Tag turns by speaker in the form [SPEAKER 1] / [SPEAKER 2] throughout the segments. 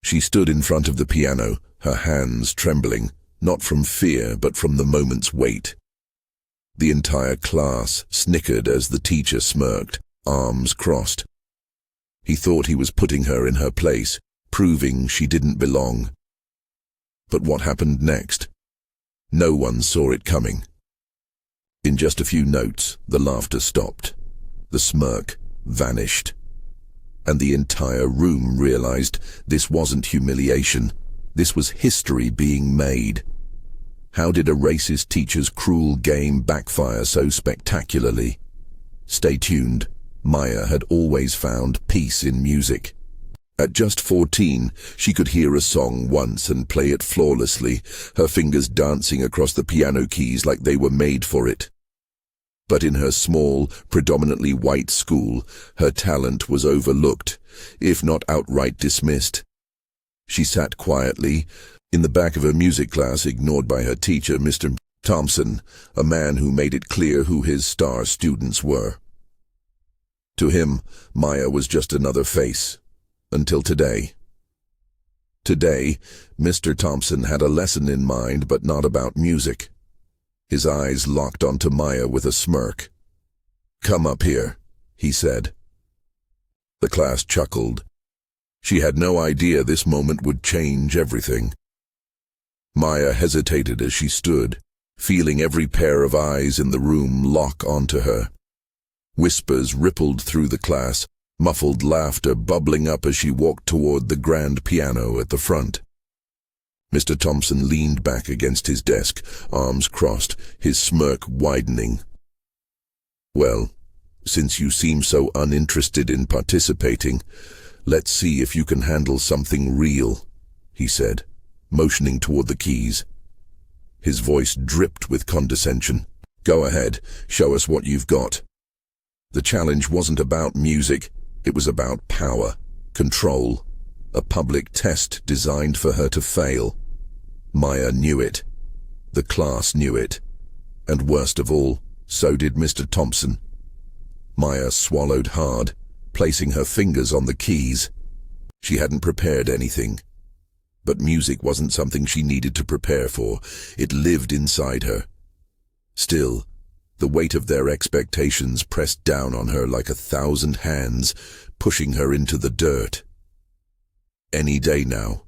[SPEAKER 1] She stood in front of the piano, her hands trembling, not from fear but from the moment's weight. The entire class snickered as the teacher smirked, arms crossed. He thought he was putting her in her place, proving she didn't belong. But what happened next? No one saw it coming. In just a few notes, the laughter stopped. The smirk vanished. And the entire room realized this wasn't humiliation. This was history being made. How did a racist teacher's cruel game backfire so spectacularly? Stay tuned. Maya had always found peace in music. At just 14, she could hear a song once and play it flawlessly, her fingers dancing across the piano keys like they were made for it. But in her small, predominantly white school, her talent was overlooked, if not outright dismissed. She sat quietly, in the back of her music class, ignored by her teacher, Mr. Thompson, a man who made it clear who his star students were. To him, Maya was just another face. Until today. Today, Mr. Thompson had a lesson in mind, but not about music. His eyes locked onto Maya with a smirk. "Come up here," he said. The class chuckled. She had no idea this moment would change everything. Maya hesitated as she stood, feeling every pair of eyes in the room lock onto her. Whispers rippled through the class, muffled laughter bubbling up as she walked toward the grand piano at the front. Mr. Thompson leaned back against his desk, arms crossed, his smirk widening. "Well, since you seem so uninterested in participating, let's see if you can handle something real," he said, motioning toward the keys. His voice dripped with condescension. "Go ahead, show us what you've got." The challenge wasn't about music. It was about power, control, a public test designed for her to fail. Maya knew it. The class knew it. And worst of all, so did Mr. Thompson. Maya swallowed hard, placing her fingers on the keys. She hadn't prepared anything. But music wasn't something she needed to prepare for. It lived inside her. Still, the weight of their expectations pressed down on her like 1,000 hands, pushing her into the dirt. "Any day now,"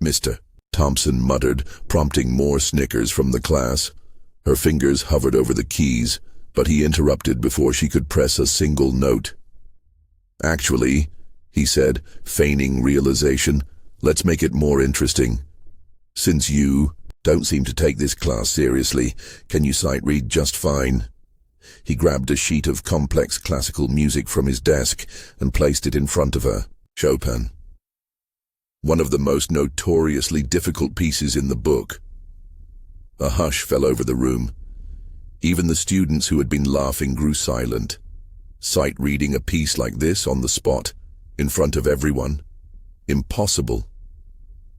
[SPEAKER 1] Mr. Thompson muttered, prompting more snickers from the class. Her fingers hovered over the keys, but he interrupted before she could press a single note. "Actually," he said, feigning realization, "let's make it more interesting. Since you don't seem to take this class seriously, can you sight read just fine?" He grabbed a sheet of complex classical music from his desk and placed it in front of her. Chopin. One of the most notoriously difficult pieces in the book. A hush fell over the room. Even the students who had been laughing grew silent. Sight reading a piece like this on the spot, in front of everyone. Impossible.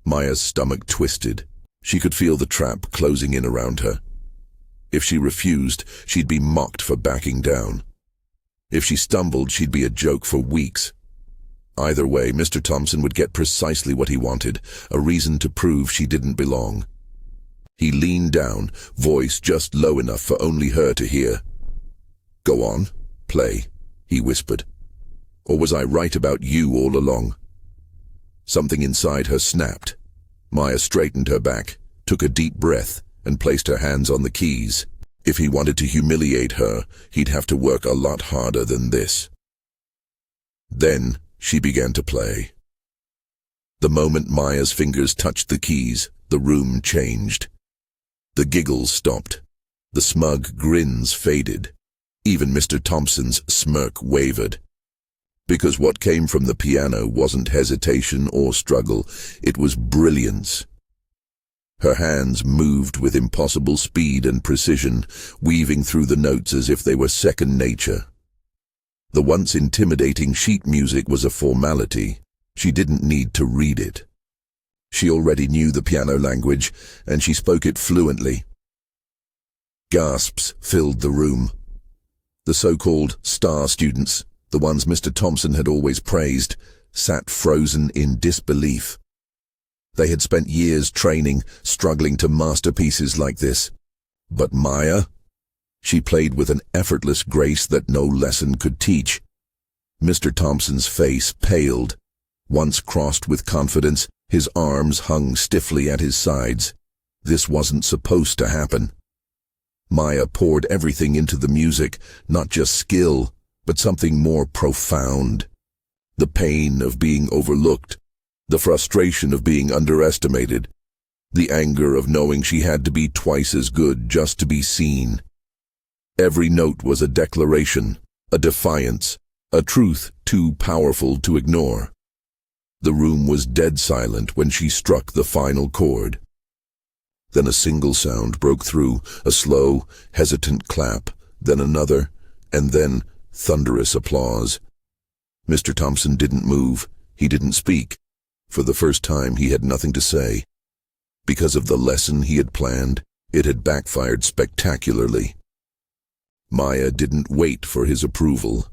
[SPEAKER 1] Maya's stomach twisted. She could feel the trap closing in around her. If she refused, she'd be mocked for backing down. If she stumbled, she'd be a joke for weeks. Either way, Mr. Thompson would get precisely what he wanted, a reason to prove she didn't belong. He leaned down, voice just low enough for only her to hear. "Go on, play," he whispered. "Or was I right about you all along?" Something inside her snapped. Maya straightened her back, took a deep breath, and placed her hands on the keys. If he wanted to humiliate her, he'd have to work a lot harder than this. Then she began to play. The moment Maya's fingers touched the keys, the room changed. The giggles stopped. The smug grins faded. Even Mr. Thompson's smirk wavered. Because what came from the piano wasn't hesitation or struggle, it was brilliance. Her hands moved with impossible speed and precision, weaving through the notes as if they were second nature. The once intimidating sheet music was a formality. She didn't need to read it. She already knew the piano language, and she spoke it fluently. Gasps filled the room. The so-called star students, the ones Mr. Thompson had always praised, sat frozen in disbelief. They had spent years training, struggling to master pieces like this. But Maya? She played with an effortless grace that no lesson could teach. Mr. Thompson's face paled. Once crossed with confidence, his arms hung stiffly at his sides. This wasn't supposed to happen. Maya poured everything into the music, not just skill, but something more profound. The pain of being overlooked, the frustration of being underestimated, the anger of knowing she had to be twice as good just to be seen. Every note was a declaration, a defiance, a truth too powerful to ignore. The room was dead silent when she struck the final chord. Then a single sound broke through, a slow, hesitant clap, then another, and then thunderous applause. Mr. Thompson didn't move. He didn't speak. For the first time, he had nothing to say. Because of the lesson he had planned, it had backfired spectacularly. Maya didn't wait for his approval.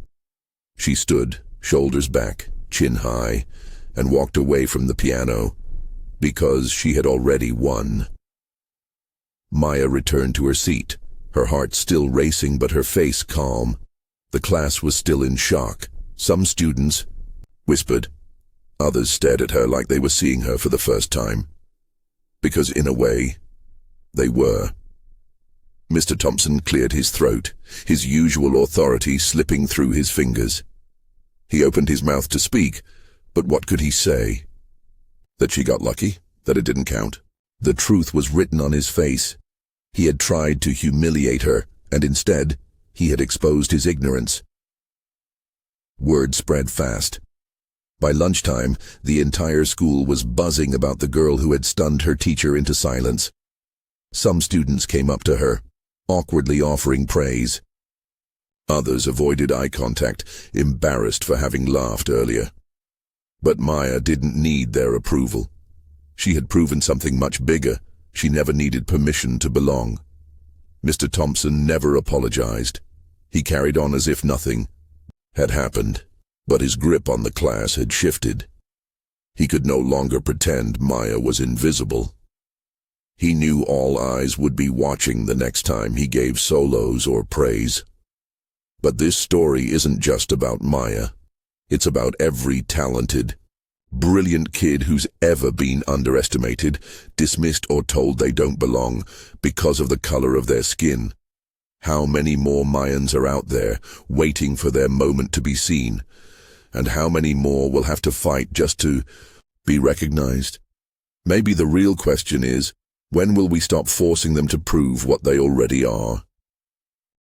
[SPEAKER 1] She stood, shoulders back, chin high, and walked away from the piano, because she had already won. Maya returned to her seat, her heart still racing but her face calm. The class was still in shock. Some students whispered. Others stared at her like they were seeing her for the first time. Because in a way, they were. Mr. Thompson cleared his throat, his usual authority slipping through his fingers. He opened his mouth to speak, but what could he say? That she got lucky? That it didn't count? The truth was written on his face. He had tried to humiliate her, and instead, he had exposed his ignorance. Word spread fast. By lunchtime, the entire school was buzzing about the girl who had stunned her teacher into silence. Some students came up to her, awkwardly offering praise. Others avoided eye contact, embarrassed for having laughed earlier. But Maya didn't need their approval. She had proven something much bigger. She never needed permission to belong. Mr. Thompson never apologized. He carried on as if nothing had happened, but his grip on the class had shifted. He could no longer pretend Maya was invisible. He knew all eyes would be watching the next time he gave solos or praise. But this story isn't just about Maya. It's about every talented, brilliant kid who's ever been underestimated, dismissed or told they don't belong because of the color of their skin. How many more Mayans are out there, waiting for their moment to be seen? And how many more will have to fight just to be recognized? Maybe the real question is, when will we stop forcing them to prove what they already are?